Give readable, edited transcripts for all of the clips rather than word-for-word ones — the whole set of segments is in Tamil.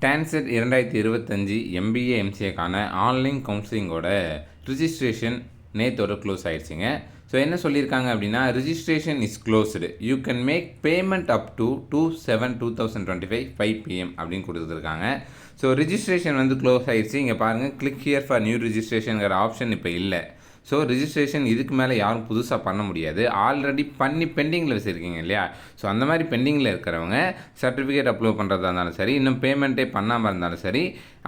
டான்செட் 2025 எம்பிஏ எம்சிஏக்கான ஆன்லைன் கவுன்சிலிங்கோட ரிஜிஸ்ட்ரேஷன் நேத்தோட க்ளோஸ் ஆயிடுச்சுங்க. ஸோ என்ன சொல்லியிருக்காங்க அப்படின்னா, registration is closed, you can make payment up to 2/7/2025 5 PM அப்படின்னு கொடுத்துருக்காங்க. ஸோ ரிஜிஸ்ட்ரேஷன் வந்து க்ளோஸ் ஆயிடுச்சு. இங்கே பாருங்கள், கிளிக் ஹியர் ஃபார் நியூ ரிஜிஸ்ட்ரேஷனுங்கிற ஆப்ஷன் இப்போ இல்லை. ஸோ ரிஜிஸ்ட்ரேஷன் இதுக்கு மேலே யாரும் புதுசாக பண்ண முடியாது. ஆல்ரெடி பண்ணி பெண்டிங்கில் வச்சுருக்கீங்க இல்லையா? ஸோ அந்த மாதிரி பெண்டிங்கில் இருக்கிறவங்க சர்டிஃபிகேட் அப்லோட் பண்ணுறதா இருந்தாலும் சரி, இன்னும் பேமெண்ட்டே பண்ணாமல் இருந்தாலும் சரி,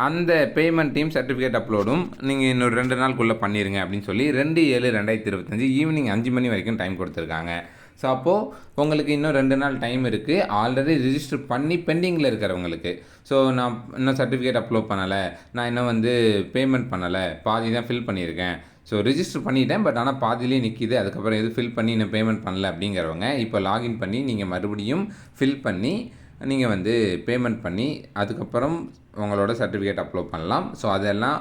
அந்த பேமெண்ட்டையும் சர்டிஃபிகேட் அப்லோடும் நீங்கள் இன்னொரு 2 நாளுக்குள்ளே பண்ணிடுங்க அப்படின்னு சொல்லி 2/7/2025 ஈவினிங் 5 மணி வரைக்கும் டைம் கொடுத்துருக்காங்க. ஸோ அப்போது உங்களுக்கு இன்னும் 2 நாள் டைம் இருக்குது. ஆல்ரெடி ரிஜிஸ்டர் பண்ணி பெண்டிங்கில் இருக்கிறவங்களுக்கு. ஸோ நான் இன்னும் சர்டிஃபிகேட் அப்லோட் பண்ணலை, நான் இன்னும் வந்து பேமெண்ட் பண்ணலை, பாதி தான் ஃபில் பண்ணியிருக்கேன், ஸோ ரிஜிஸ்டர் பண்ணிட்டேன் பட் ஆனால் பாதியிலே நிற்கிது, அதுக்கப்புறம் எதுவும் ஃபில் பண்ணி இன்னும் பேமெண்ட் பண்ணல அப்படிங்கிறவங்க இப்போ லாகின் பண்ணி நீங்கள் மறுபடியும் ஃபில் பண்ணி நீங்கள் வந்து பேமெண்ட் பண்ணி அதுக்கப்புறம் உங்களோட சர்டிஃபிகேட் அப்லோட் பண்ணலாம். ஸோ அதெல்லாம்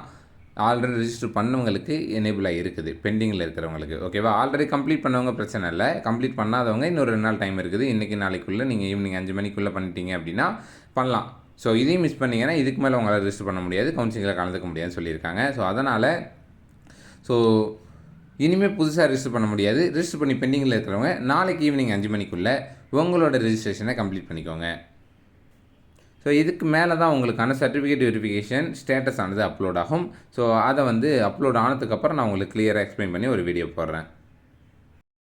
ஆல்ரெடி ரிஜிஸ்டர் பண்ணவங்களுக்கு எனேபிளாக இருக்குது, பெண்டிங்கில் இருக்கிறவங்களுக்கு. ஓகேவா? ஆல்ரெடி கம்ப்ளீட் பண்ணவங்க பிரச்சனை இல்லை. கம்ப்ளீட் பண்ணாதவங்க இன்னொரு 2 நாள் டைம் இருக்குது. இன்றைக்கி நாளைக்குள்ளே நீங்கள் ஈவினிங் 5 மணிக்குள்ளே பண்ணிட்டீங்க அப்படின்னா பண்ணலாம். ஸோ இதையும் மிஸ் பண்ணிங்கன்னா இதுக்கு மேலே உங்களால் ரிஜிஸ்டர் பண்ண முடியாது, கவுன்சிலிங்கில் கலந்துக்க முடியாதுன்னு சொல்லியிருக்காங்க. ஸோ அதனால் இனிமேல் புதுசாக ரிஜிஸ்டர் பண்ண முடியாது. ரிஜிஸ்டர் பண்ணி பெண்டிங்கில் இருக்கிறவங்க நாளைக்கு ஈவினிங் 5 மணிக்குள்ளே உங்களோட ரிஜிஸ்ட்ரேஷனை கம்ப்ளீட் பண்ணிக்கோங்க. ஸோ இதுக்கு மேலே தான் உங்களுக்கான சர்டிஃபிகேட் வெரிஃபிகேஷன் ஸ்டேட்டஸ் ஆனது அப்லோட் ஆகும். ஸோ அதை வந்து அப்லோட் ஆனதுக்கப்புறம் நான் உங்களுக்கு கிளியராக எக்ஸ்பிளைன் பண்ணி ஒரு வீடியோ போடுறேன்.